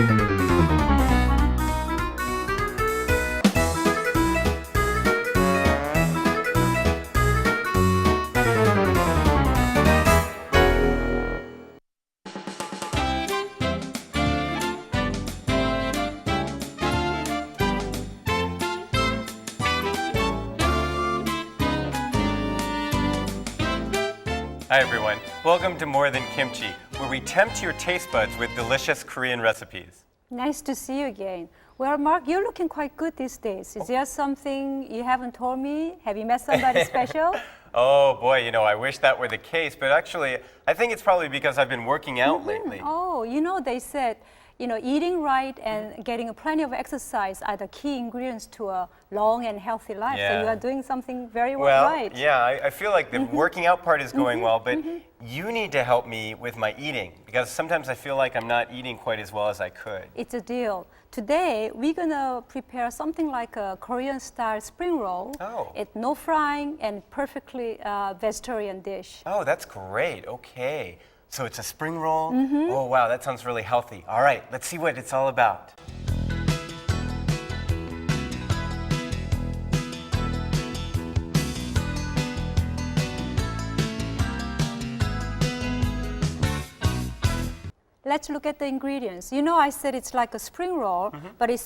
Hi everyone, welcome to More Than Kimchi, where we tempt your taste buds with delicious Korean recipes. Nice to see you again. Well, Mark, you're looking quite good these days. Is there something you haven't told me? Have you met somebody special? Oh boy, you know, I wish that were the case, but actually, I think it's probably because I've been working out lately. Oh, you know, they said, eating right and getting plenty of exercise are the key ingredients to a long and healthy life. So Yeah. you are doing something very Well, right. yeah, I feel like the working out part is going well, but you need to help me with my eating, because sometimes I feel like I'm not eating quite as well as I could. It's a deal. Today, we're gonna prepare something like a Korean-style spring roll. Oh. It's no frying and perfectly vegetarian dish. Oh, that's great. Okay. So it's a spring roll? Oh, wow, that sounds really healthy. All right, let's see what it's all about. Let's look at the ingredients. You know, I said it's like a spring roll, but it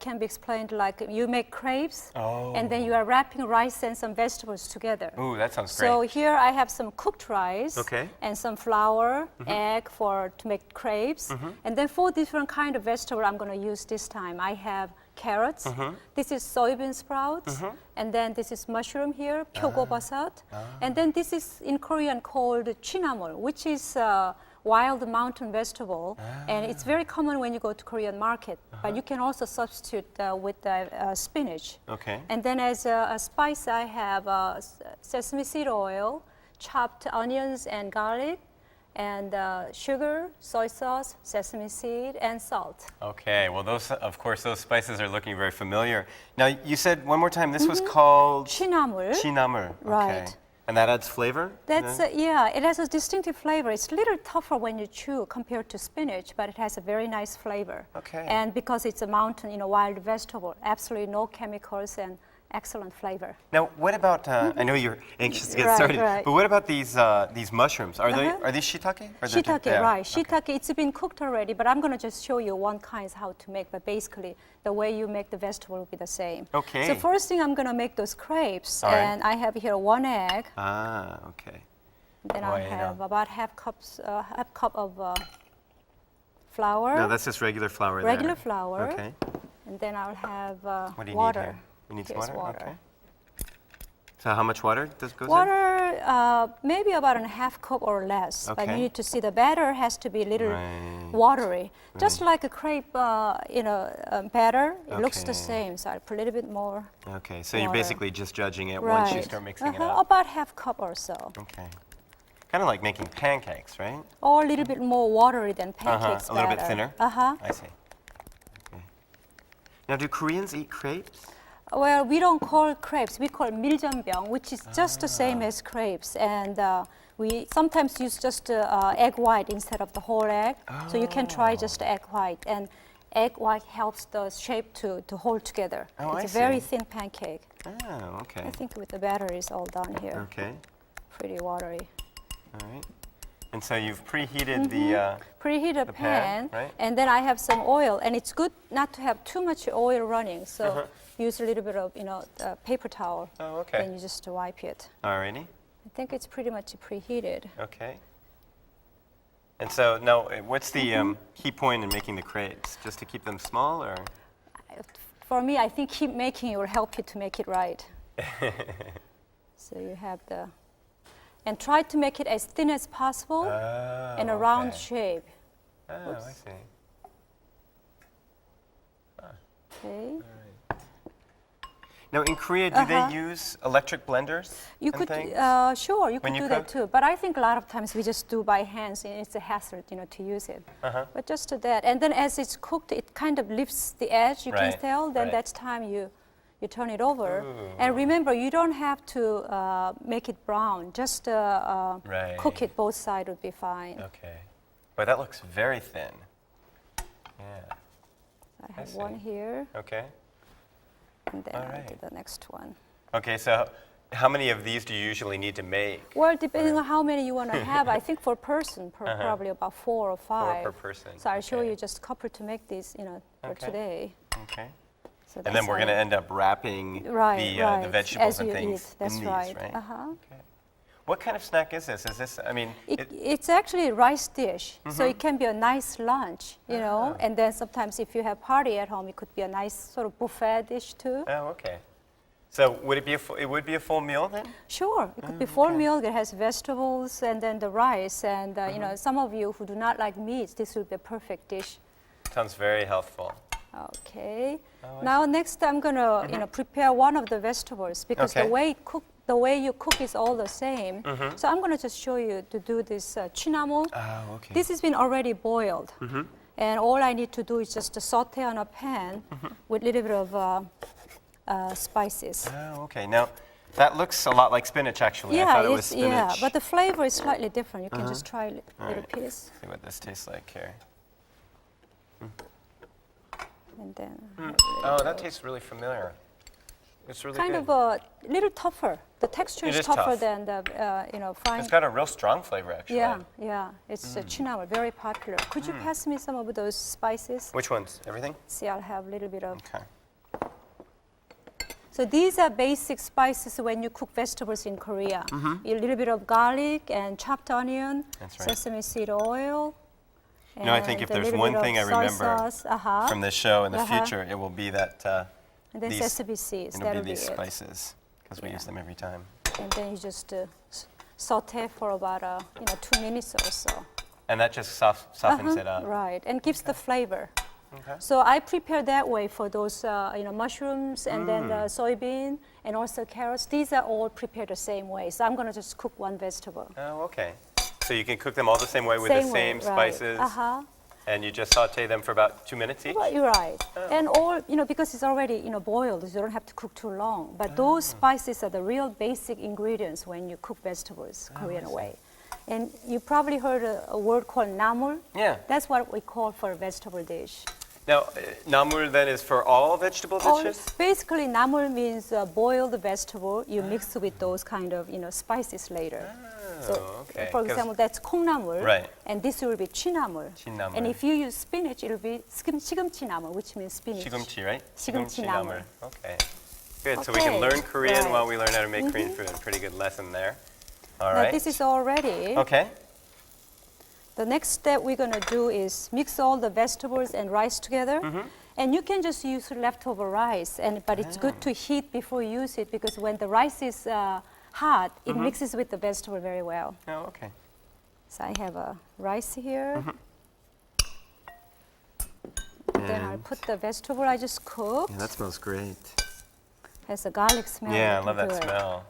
can be explained like you make crepes, and then you are wrapping rice and some vegetables together. Ooh, that sounds great. So here I have some cooked rice Okay. and some flour, egg to make crepes, and then 4 different kind of vegetable I'm going to use this time. I have carrots. This is soybean sprouts, and then this is mushroom here, 표고버섯, and then this is in Korean called chinamul, which is wild mountain vegetable, and it's very common when you go to Korean market. But you can also substitute with spinach. Okay. And then as a spice, I have sesame seed oil, chopped onions and garlic, and sugar, soy sauce, sesame seed, and salt. Okay, well, of course, those spices are looking very familiar. Now, you said one more time this was called chinamul. chinamul. Right. Okay. And that adds flavor? That's yeah, it has a distinctive flavor. It's a little tougher when you chew compared to spinach, but it has a very nice flavor. Okay. And because it's a mountain, wild vegetable, absolutely no chemicals and excellent flavor. Now, what about? I know you're anxious to get Right, started, right. but what about these mushrooms? Are these shiitake? Or they're Shiitake, yeah, right. okay. Shiitake, it's been cooked already, but I'm going to just show you one kind how to make, but basically the way you make the vegetable will be the same. Okay. So first thing I'm going to make those crepes, All right. and I have here 1 egg. Ah, okay. Then Boy, I have about half cup of flour. No, that's just regular flour there. Regular flour. Okay. And then I'll have What do you water. need here? We need some Here's water? Okay. So how much water goes in? Water, maybe about a half cup or less. But Okay. you need to see the batter has to be a little Right. watery. Just like a crepe, batter, it looks the Okay. same. So I'll put a little bit more. Okay, so you're water. basically just judging it once you start mixing it up. About half cup or so. Okay. Kind of like making pancakes, right? Or a little bit more watery than pancakes A little bit batter. thinner? Uh-huh. I see. Okay. Now, do Koreans eat crepes? Well, we don't call crepes. We call 밀전병, which is just the same as crepes. And we sometimes use just egg white instead of the whole egg. So you can try just egg white. And egg white helps the shape to hold together. Oh, it's I a very see. thin pancake. Oh, okay. I think with the batter is all done here. Okay. Pretty watery. All right. And so you've preheated the. Preheat a The pan, pan, right? and then I have some oil. And it's good not to have too much oil running. So use a little bit of paper towel. Oh, okay. Then you just wipe it. Alrighty. I think it's pretty much preheated. Okay. And so now, what's the key point in making the crepes? Just to keep them small, or? For me, I think keep making it will help you to make it right. So you have and try to make it as thin as possible in a round shape. Oh, I see. Okay. Now, in Korea, do they use electric blenders You and could, things? sure, you When could you do that cook? too. But I think a lot of times we just do by hands, and it's a hassle, to use it. But just do that, and then as it's cooked, it kind of lifts the edge. You can Right, tell. Then right. that's time you turn it over. And remember, you don't have to make it brown. Just Right. cook it both sides would be fine. Okay. But that looks very thin. Yeah. I have see. one here, Okay. and then All I'll right. do the next one. Okay, so how many of these do you usually need to make? Well, depending on how many you want to have, I think for person, probably about 4 or 5. 4 per person. So I'll show okay. you just a couple to make these, for Okay. today. Okay. So And then that's we're how going to you- end up wrapping right, the vegetables as and you things eat. That's in these, right. right? Uh-huh. Okay. What kind of snack is this? Is this, I mean, It's actually a rice dish, so it can be a nice lunch, and then sometimes if you have party at home, it could be a nice sort of buffet dish too. oh, okay. So would it be it would be a full meal then? Sure, it could be full okay. meal that has vegetables and then the rice, and some of you who do not like meat, this would be a perfect dish. Sounds very healthful. Okay. Oh, I Now next I'm gonna prepare one of the vegetables because Okay. the way you cook is all the same. So I'm gonna just show you to do this chinamul. Oh, okay. This has been already boiled, and all I need to do is just to saute on a pan with a little bit of spices. Oh, okay. Now, that looks a lot like spinach actually. I thought it was spinach. But the flavor is slightly different. You can just try a little right. piece, See what this tastes like here. and then Oh, that tastes really familiar. It's really kind good. of a little tougher. The texture It is is tougher tough. than the frying. It's got a real strong flavor actually. Yeah. It's chinamul, very popular. Could you pass me some of those spices? Which ones? Everything? See, I'll have a little bit of. Okay. So these are basic spices when you cook vegetables in Korea. A little bit of garlic and chopped onion, That's right. sesame seed oil. You know, I think if and a there's little one bit of thing I soy remember sauce, from this show in the Uh-huh. future, it will be that and then these, sesame seeds. it'll That'll be these it. spices because we Yeah. use them every time. And then you just saute for about 2 minutes or so. And that just softens it up. Right, and gives the flavor. Okay. So I prepare that way for those mushrooms and then the soybean and also carrots. These are all prepared the same way. So I'm going to just cook one vegetable. Oh, okay. So you can cook them all the same way with the same right. spices, Uh-huh. and you just saute them for about 2 minutes each? Well, you're right. And all, because it's already, boiled, you don't have to cook too long. But those spices are the real basic ingredients when you cook vegetables Korean way. And you probably heard a word called namul. Yeah. That's what we call for a vegetable dish. Now, namul then is for all vegetable dishes? Basically, namul means boiled vegetable. You mix with those kind of, spices later. So, okay. for 'Cause- example, that's 콩나물, Right. and this will be chinamul. chinamul. And if you use spinach, it'll be 시금치나물, which means spinach. 시금치, right? 시금치 나물. Okay. Good. So we can Okay. learn Korean Right. while we learn how to make Korean food. Pretty good lesson there. All Now right. this is all ready. Okay. The next step we're going to do is mix all the vegetables and rice together. And you can just use leftover rice, but it's good to heat before you use it because when the rice is hot, it mixes with the vegetable very well. Oh, okay. So I have a rice here. Then I'll put the vegetable I just cooked. Yeah, that smells great. Has a garlic smell. Yeah, I love that to it. smell.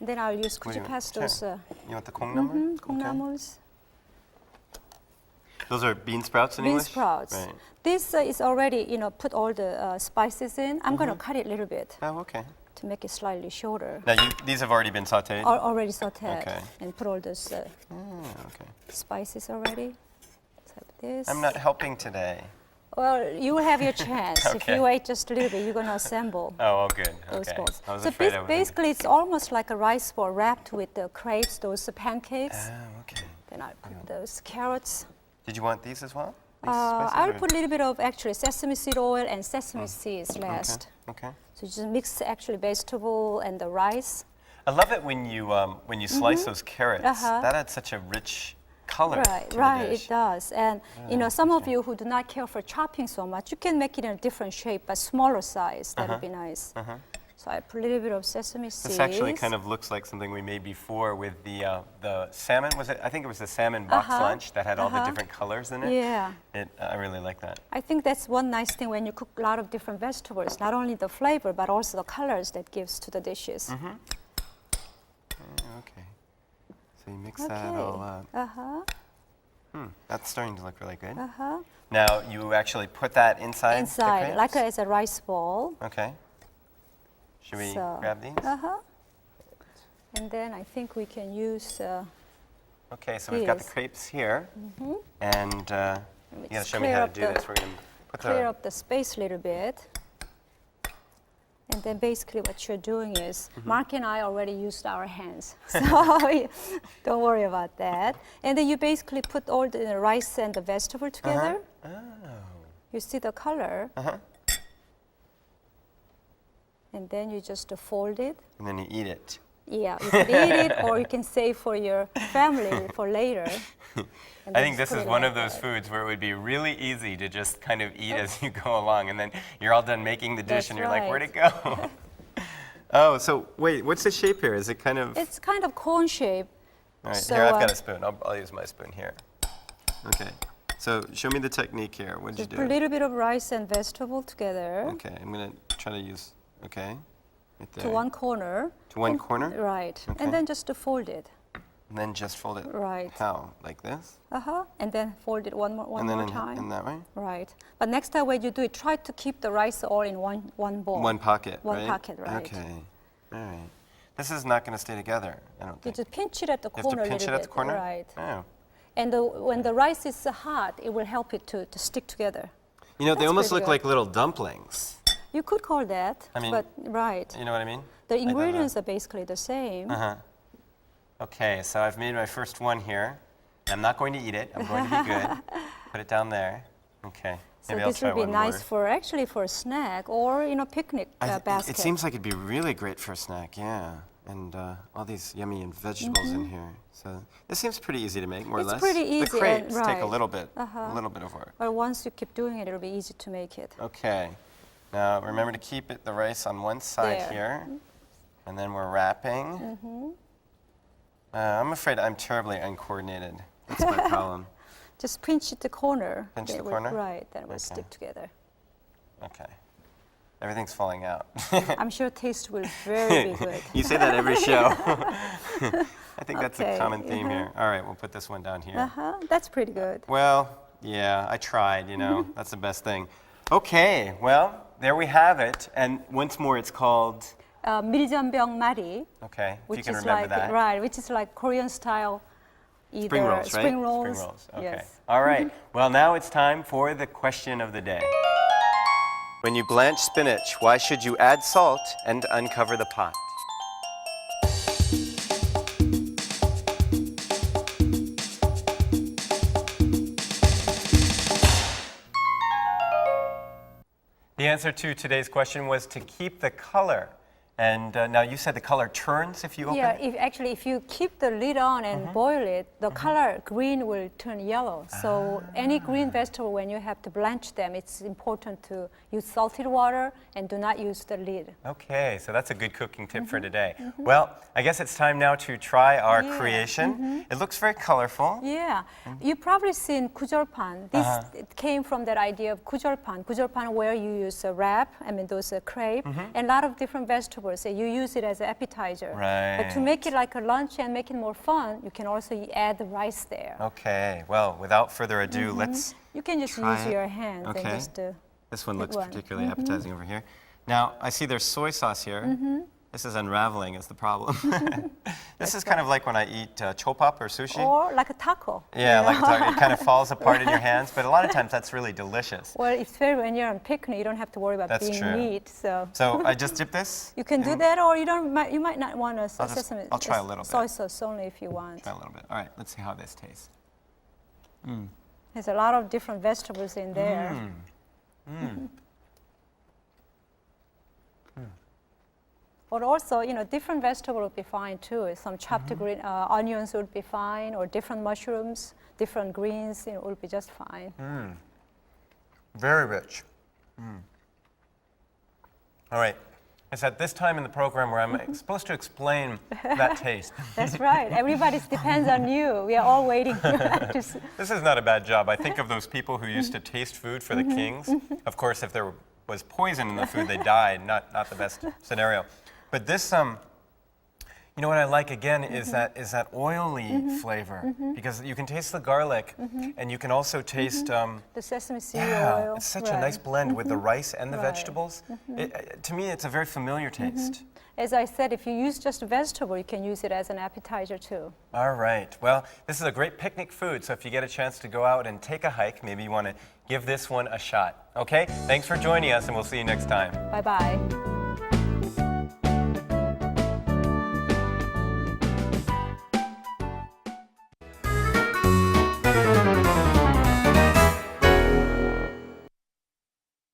Then I'll use, What could do you you pass want? those You want the 콩나물? 콩나물s? Those are bean sprouts in Bean English? sprouts. Right. This is already, put all the spices in. I'm going to cut it a little bit Oh, okay. to make it slightly shorter. Now, these have already been sauteed? Already sauteed. Okay. And put all those Okay. spices already. Let's have this. I'm not helping today. Well, you will have your chance. If Okay. you wait just a little bit, you're going to assemble Oh, good. those Okay. balls. I was So afraid I was. basically, it's almost like a rice ball wrapped with the crepes, those pancakes. Oh, okay. Then I'll put those carrots. Did you want these as well? These spices, I'll or- put a little bit of actually sesame seed oil and sesame seeds last. Okay. So just mix actually vegetable and the rice. I love it when you slice those carrots. Uh-huh. That adds such a rich color Right, to right, the dish. it does. And some of you who do not care for chopping so much, you can make it in a different shape, but smaller size. That would be nice. So I put a little bit of sesame seeds. This actually kind of looks like something we made before with the salmon. Was it? I think it was the salmon box lunch that had all the different colors in it. Yeah. I really like that. I think that's one nice thing when you cook a lot of different vegetables, not only the flavor, but also the colors that gives to the dishes. Okay. So you mix that all up. That's starting to look really good. Now you actually put that inside. the Inside, like crepes? as a rice ball. Okay. Should we So, grab these? And then I think we can use. Okay, so we've got the these. crepes here, and you gotta just show me clear how to up do the- this. We're gonna clear up the space a little bit. And then basically what you're doing is, Mark and I already used our hands, so don't worry about that. And then you basically put all the rice and the vegetable together. Oh. You see the color. And then you just fold it. And then you eat it. Yeah, you can eat it or you can save for your family for later. I think this is one of those foods where it would be really easy to just kind of eat as you go along, and then you're all done making the dish and you're like, where'd it go? Oh, so wait, what's the shape here? Is it kind of... It's kind of cone shape. All right, so, here, I've got a spoon. I'll use my spoon here. Okay, so show me the technique here. What did you just do? put a little bit of rice and vegetable together. Okay, I'm going to try to use, okay, right there. To one corner. To one corner? Right, Okay. and then just to fold it. And then just fold it. Right. How? Like this? And then fold it one more time. In that way? Right. But next time when you do it, try to keep the rice all in one bowl. One pocket, One right? pocket, right. Okay. All right. This is not going to stay together, I don't You think. just pinch it at the You have corner to pinch a it little at the bit. corner? Right. Oh. And when the rice is hot, it will help it to stick together. You know, they That's almost pretty look good. like little dumplings. You could call that, I mean, but right. You know what I mean? The Like that, ingredients are basically the same. Okay, so I've made my first one here. I'm not going to eat it. I'm going to be good. Put it down there. Okay. So Maybe I'll this try would be one nice more. for a snack or picnic basket. It seems like it'd be really great for a snack, yeah. And all these yummy and vegetables in here. So this seems pretty easy to make, more or It's less. pretty easy The crepes and- take a right. little bit of work. But once you keep doing it, it'll be easy to make it. Okay. Now remember to keep the rice on one side There. here, and then we're wrapping. I'm afraid I'm terribly uncoordinated. That's my problem. Just pinch at the corner. Pinch They the will- corner? Right, then it will Okay. stick together. Okay. Everything's falling out. I'm sure taste will very be good. You say that every show. I think that's a Okay, common theme here. All right, we'll put this one down here. That's pretty good. Well, yeah, I tried, you know. That's the best thing. Okay, well, there we have it. And once more, it's called... 밀전병 말이, Okay, if you which can is remember like that. right, which is like Korean style. Either Spring rolls, right? Spring rolls. Spring rolls, okay. Yes. All right, well, now it's time for the question of the day. When you blanch spinach, why should you add salt and uncover the pot? The answer to today's question was to keep the color. And now you said the color turns if you open Yeah, it? if you keep the lid on and boil it, the color green will turn yellow. So any green vegetable, when you have to blanch them, it's important to use salted water and do not use the lid. Okay, so that's a good cooking tip for today. Well, I guess it's time now to try our creation. It looks very colorful. Yeah, you've probably seen 구절판. This it came from that idea of 구절판. 구절판 where you use a wrap, those crepe, and a lot of different vegetables. So you use it as an appetizer. But to Right. make it like a lunch and make it more fun, you can also add the rice there. Okay, well, without further ado, let's You can just try use it. your hands and Okay. just This one Good looks one. particularly appetizing over here. Now, I see there's soy sauce here. This is unraveling is the problem. This is kind of like when I eat chopap or sushi. or like a taco. Yeah, like it kind of falls apart in your hands, but a lot of times that's really delicious. Well, it's fair when you're on picnic, you don't have to worry about That's being true. meat. So So I just dip this. you can do that, or you might not want a sesame. I'll try a little soy bit. sauce only if you want. Try a little bit. All right, let's see how this tastes. There's a lot of different vegetables in there. But also, different vegetable would be fine too. Some chopped green onions would be fine, or different mushrooms, different greens, would be just fine. Very rich. All right. It's at this time in the program where I'm supposed to explain that taste. That's right. Everybody depends on you. We are all waiting to see. This is not a bad job. I think of those people who used to taste food for the kings. Of course, if there was poison in the food, they died. Not the best scenario. But this, You know what I like again is that oily flavor because you can taste the garlic and you can also taste The sesame seed yeah, oil. it's such a nice blend with the rice and the vegetables. To me, it's a very familiar taste. As I said, if you use just vegetable, you can use it as an appetizer too. All right. Well, this is a great picnic food, so if you get a chance to go out and take a hike, maybe you want to give this one a shot. Okay? Thanks for joining us, and we'll see you next time. Bye-bye.